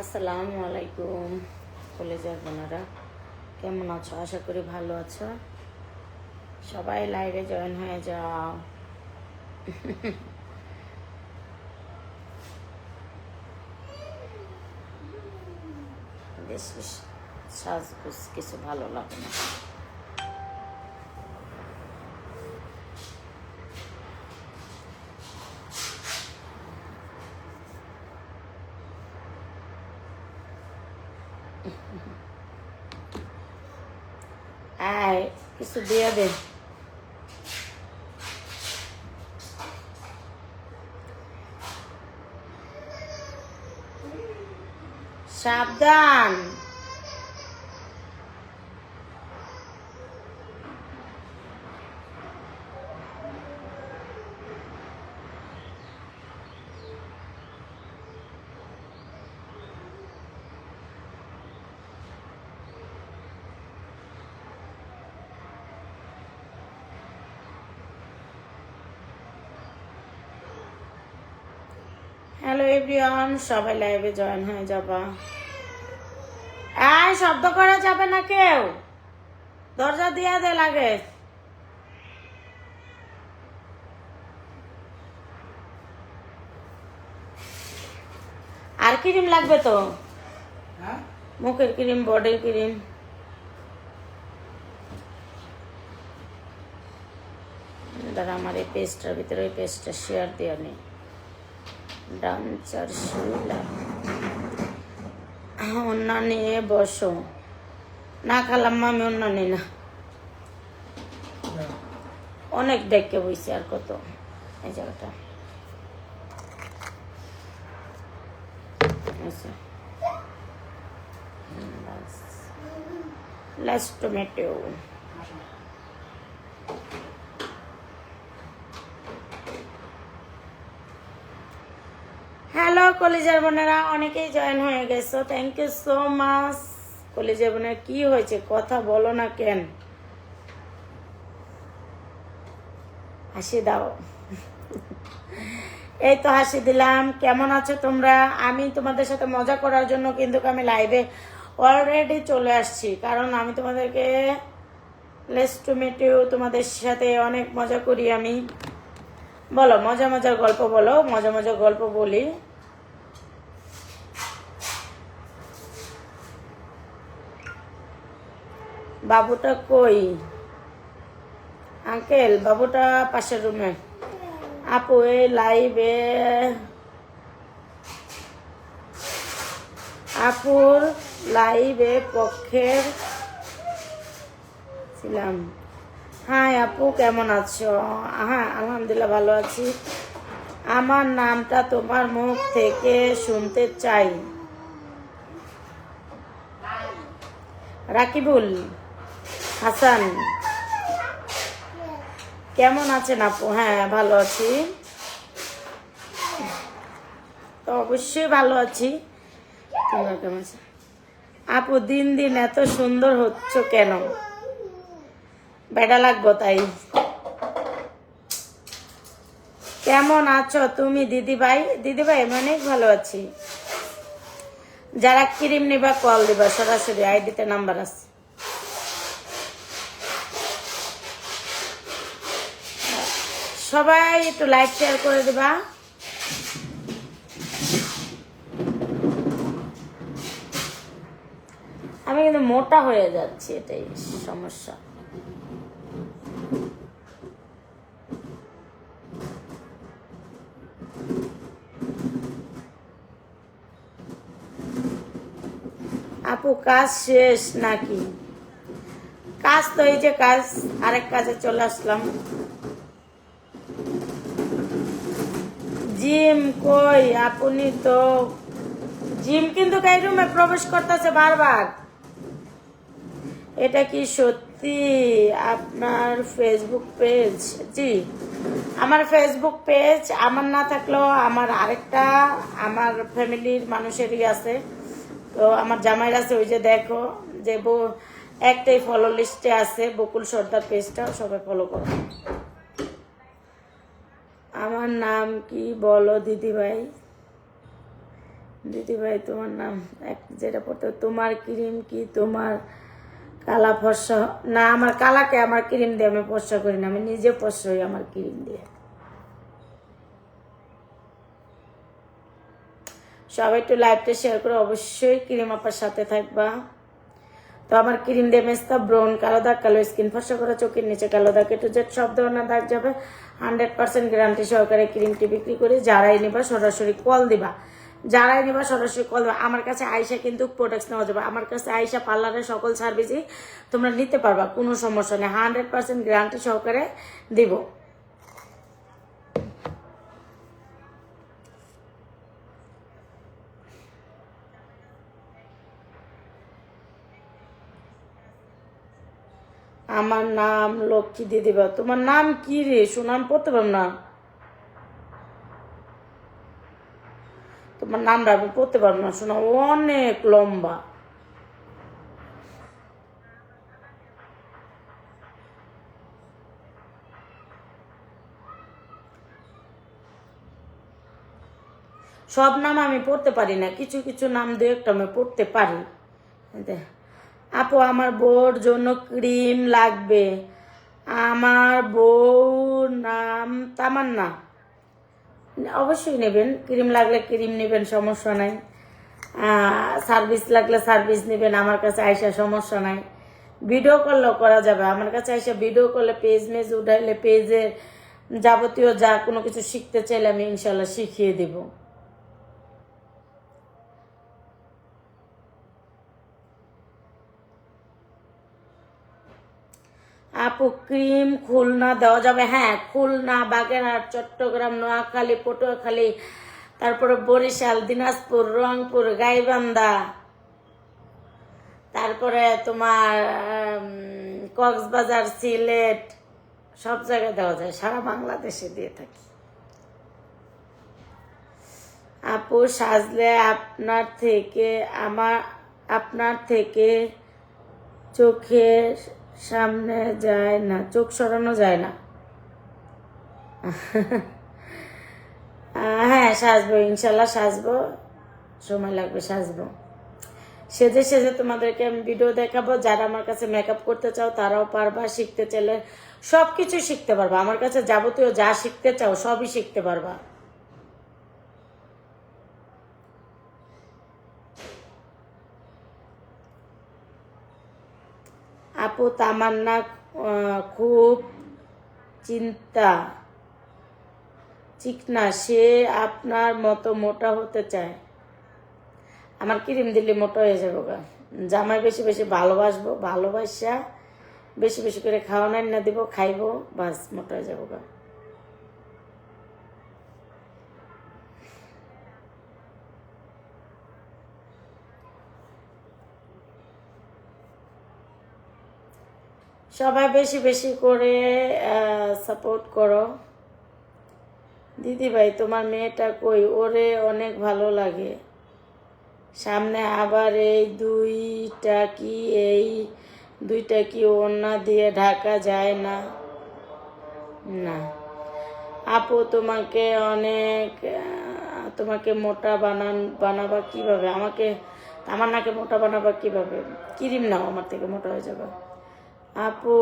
আসসালামু আলাইকুম কলেজের বোনেরা, কেমন আছো? আশা করি ভালো আছো। সবাই লাইভে জয়েন হয়ে যাও। বেশি সাজগোজ কিছু ভালো লাগে না। আয় কিছু দিয়ে দে। সাবধান। হ্যালো এভরিওয়ান, সবাই লাইভে জয়েন হয়ে যাবা। আয় শব্দ করা যাবে না, কেউ দরজা দিয়ে দে লাগে। আর ক্রিম লাগবে তো, মুখের ক্রিম, বডির ক্রিম। দাঁড়া, আমার এই পেস্টটার ভিতরে ওই পেস্টটা শেয়ার দেওয়া নেই। ডান্সার শুইলা অন্য নিয়ে বসো। না খালাম আমি অন্য নিই না, অনেক ডেকে বইছি। আর কত এই জায়গাটা লেস টমেটো। হ্যালো কলেজের বোনেরা, অনেকেই জয়েন হয়ে গেছো, থ্যাংক ইউ সো মাচ। কলেজের বোনেরা কি হয়েছে, কথা বলো না কেন? হাসি দাও। এই তো হাসি দিলাম। কেমন আছো তোমরা? আমি তোমাদের সাথে মজা করার জন্য কিন্তু আমি লাইভে অলরেডি চলে আসছি, কারণ আমি তোমাদেরকে লেস টমেটো তোমাদের সাথে অনেক মজা করি আমি। বলো মজা মজার গল্প, বলো মজা মজার গল্প বলি। বাবুটা কই? আঙ্কেল বাবুটা পাশের রুমে। আপু এই লাইভে আপুর লাইভে পক্ষের ছিলাম। হ্যাঁ আপু কেমন আছো? হ্যাঁ আলহামদুলিল্লাহ ভালো আছি। আমার নামটা তোমার মুখ থেকে শুনতে চাই। রাকিবুল হাসান কেমন আছেন আপু? হ্যাঁ ভালো আছি, তো অবশ্যই ভালো আছি। তোমরা কেমন আছো? আপু দিন দিন এত সুন্দর হচ্ছ কেন? বেটা লাগবো তাই। কেমন আছো তুমি দিদিভাই? দিদিভাই আমি অনেক ভালো আছি। যারা ক্রিম নিবা কল দিবা, সরাসরি আইডিতে নাম্বার আছে। সবাই একটু লাইক শেয়ার করে দিবা। আমি কিন্তু মোটা হয়ে যাচ্ছি, এটাই সমস্যা। আপু কাজ শেষ নাকি? কাজ তো এই যে কাজ, আরেক কাজে চলে আসলাম। জিম কই? আপনি তো জিম কিন্তু এই রুমে প্রবেশ করতেছে বারবার। এটা কি সত্যি আপনার ফেসবুক পেজ? জি, আমার ফেসবুক পেজ আমার না থাকলেও আমার আরেকটা আমার ফ্যামিলির মানুষেরই আছে। তো আমার জামাইর আছে, ওই যে দেখো যে একটাই ফলো লিস্টে আছে, বকুল সর্দার পেজটা সবাই ফলো করো। আমার নাম কি বলো দিদিভাই? দিদি ভাই তোমার নাম যেটা পড়তে তোমার ক্রিম কি তোমার কালা ফর্সা না আমার কালাকে আমার ক্রিম দিয়ে আমি ফর্সা করি না আমি নিজে ফর্সা হই আমার ক্রিম দিয়ে সবাই একটু লাইভটা শেয়ার করে অবশ্যই ক্রিম আপার সাথে থাকবা তো আমার ক্রিম দিয়ে মেস্তা ব্রাউন কালো দাগ কালো স্কিন ফর্সা করা চোখের নিচে কালো দাগ একটু জেড সব ধরনের দাগ যাবে 100% গ্যারান্টি সহকারে ক্রিমটি বিক্রি করি যারাই নিবা সরাসরি কল দিবা যারাই নিবা সরাসরি কল দিবা আমার কাছে আয়সা কিন্তু প্রোডাক্টস নেওয়া যাবে আমার কাছে আয়সা পার্লারের সকল সার্ভিসই তোমরা নিতে পারবা কোনো সমস্যা নেই 100% গ্যারান্টি সহকারে দিব আমার নাম লক্ষ্মী দিদিবা তোমার নাম কি রে সুনাম পড়তে পারব না তোমার নামটা আমি পড়তে পারবো না শোনা অনেক লম্বা সব নাম আমি পড়তে পারি না কিছু কিছু নাম দু একটা আমি পড়তে পারি আপু আমার বউর জন্য ক্রিম লাগবে আমার বউর নাম তামান্না অবশ্যই নেবেন ক্রিম লাগলে ক্রিম নেবেন সমস্যা নাই সার্ভিস লাগলে সার্ভিস নেবেন আমার কাছে আইসা সমস্যা নাই ভিডিও করলেও করা যাবে আমার কাছে আইসা ভিডিও করলে পেজ মেজ উঠাইলে পেজের যাবতীয় যা কোনো কিছু শিখতে চাইলে আমি ইনশাল্লাহ শিখিয়ে দেব আপু ক্রিম খুলনা দেওয়া যাবে হ্যাঁ খুলনা বাগেরহাট চট্টগ্রাম নোয়াখালী পটুয়াখালী তারপরে বরিশাল দিনাজপুর রংপুর গাইবান্ধা তারপরে তোমার কক্সবাজার সিলেট সব জায়গায় দেওয়া যায় সারা বাংলাদেশে দিয়ে থাকি আপু সাজলে আপনার থেকে চোখের সামনে যায় না চোখ সরানো যায় না হ্যাঁ সাজবো ইনশাল্লাহ সাজবো সময় লাগবে সাজবো সেজে সেজে তোমাদেরকে আমি ভিডিও দেখাবো যারা আমার কাছে মেকআপ করতে চাও তারাও পারবা শিখতে চাইলে সব কিছু শিখতে পারবা আমার কাছে যাবতীয় যা শিখতে চাও সবই শিখতে পারবা আপু তামান্না খুব চিকনা সে আপনার মতো মোটা হতে চায় আমার ক্রিম দিলে মোটা হয়ে যাবো গা জামাই বেশি বেশি ভালোবাসবো ভালোবাসা বেশি বেশি করে খাওয়ানো না দিব খাইবো বাস মোটা হয়ে যাবো গা সবাই বেশি বেশি করে সাপোর্ট করো দিদি ভাই তোমার মেয়েটা কই ওরে অনেক ভালো লাগে সামনে আবার এই দুইটা কি ওড়না দিয়ে ঢাকা যায় না না আপু তোমাকে মোটা বানাবা কিভাবে আমার নাকে মোটা বানাবা কিভাবে ক্রিম নাও আমার থেকে মোটা হয়ে যাবে আপু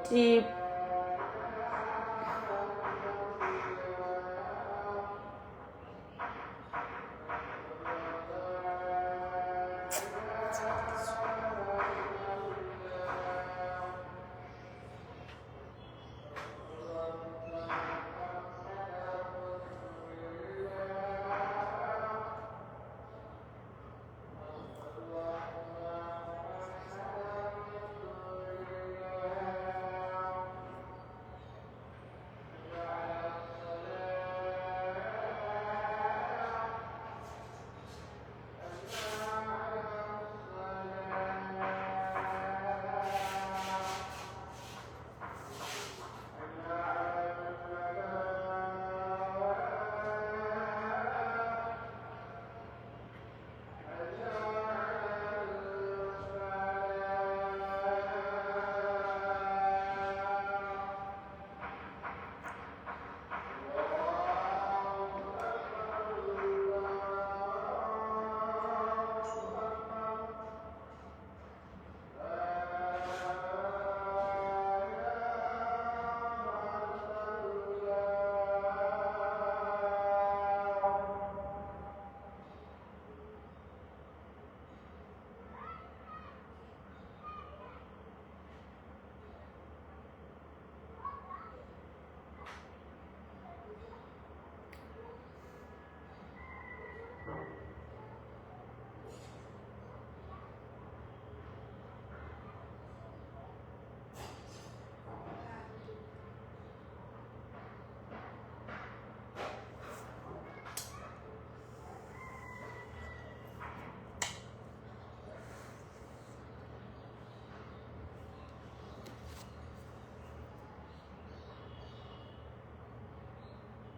টিপ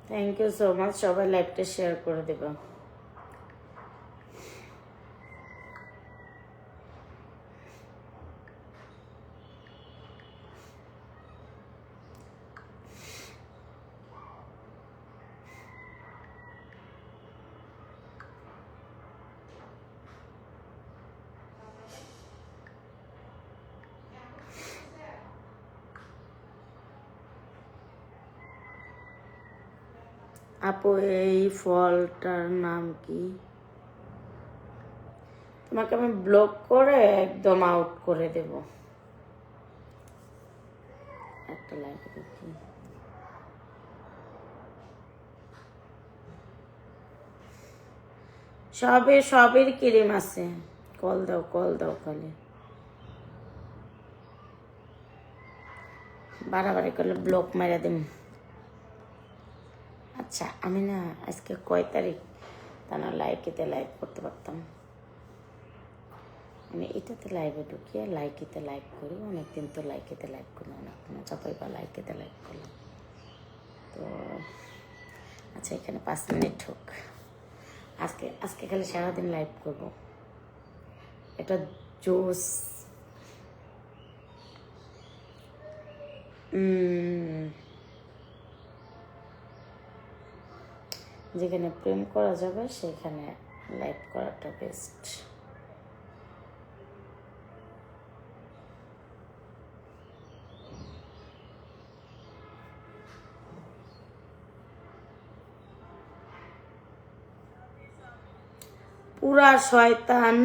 থ্যাংক ইউ সো মাচ, সবাই লাইভটা শেয়ার করে দেবা। আপু এই ফলটার নাম কি? তোমাকে আমি ব্লক করে একদম আউট করে দেব। একটা লাইক দেখি। সবের ক্রিম আছে। কল দাও খালি। বাড়াবাড়ি করলে ব্লক মারা দিম। আচ্ছা আমি না আজকে কয় তারিখ, তা না লাইকেতে লাইভ করতে পারতাম। আমি এটাতে লাইভে ঢুকিয়ে লাইকেতে লাইভ করি, অনেকদিন তো লাইকেতে লাইভ করি, অনেক মজা পাইবা লাইকেতে লাইভ করলাম তো। আচ্ছা এখানে 5 মিনিট হোক, আজকে খালি সারাদিন লাইভ করব। এটা জোস যেখানে প্রেম করা যাবে সেখানে লাইভ করাটা বেস্ট। পুরা শয়তান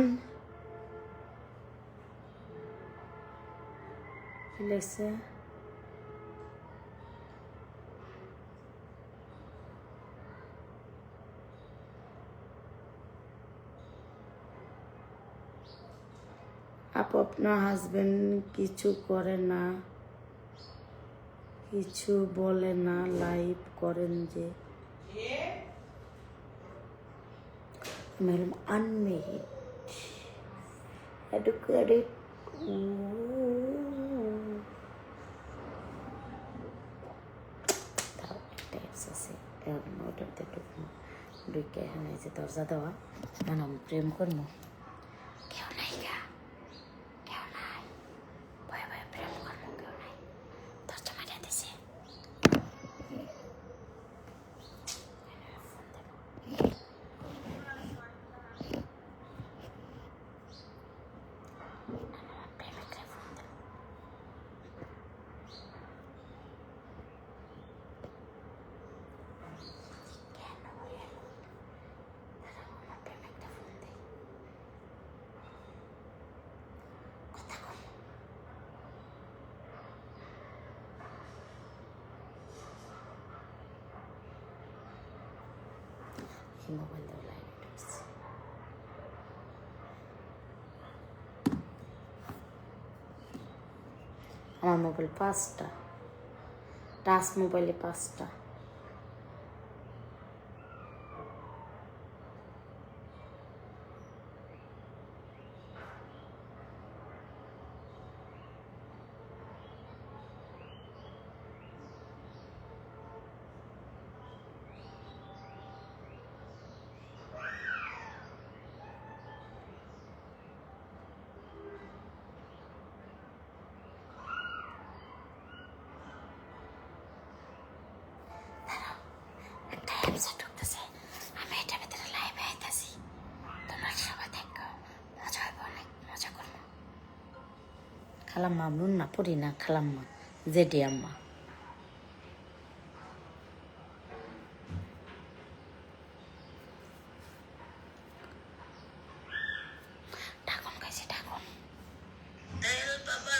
লেগছে। আপু আপনার হাজবেন্ড কিছু করে না, কিছু বলে না, লাইভ করেন যে? I'm unmarried, educated. তাও একটা অ্যাপস আছে, এখন ওটাতে ঢুকে এখানে যে দরজা দেওয়া, কেন আমি প্রেম করবো? কেউ নাই গা, কেউ নাই, ভয়ে ভয়ে প্রেম করবো, কেউ নাই, দরজা মারিয়া দিছে। মোবাইল দেওয়া লাইভ ঢুকছে। আমার মোবাইল 5টা, টাচ মোবাইলে 5টা। ঢুকতেছে, আমি এটার ভিতরে লাইভে আইতাছি, তোমরা সবাই দেখো, মজা হইব, অনেক মজা করবো। খালাম্মা নুন না পড়ি না, খালাম্মা জেডি আম্মা। ঢাকুন খাইছে, ঢাকুন তাইল বাবা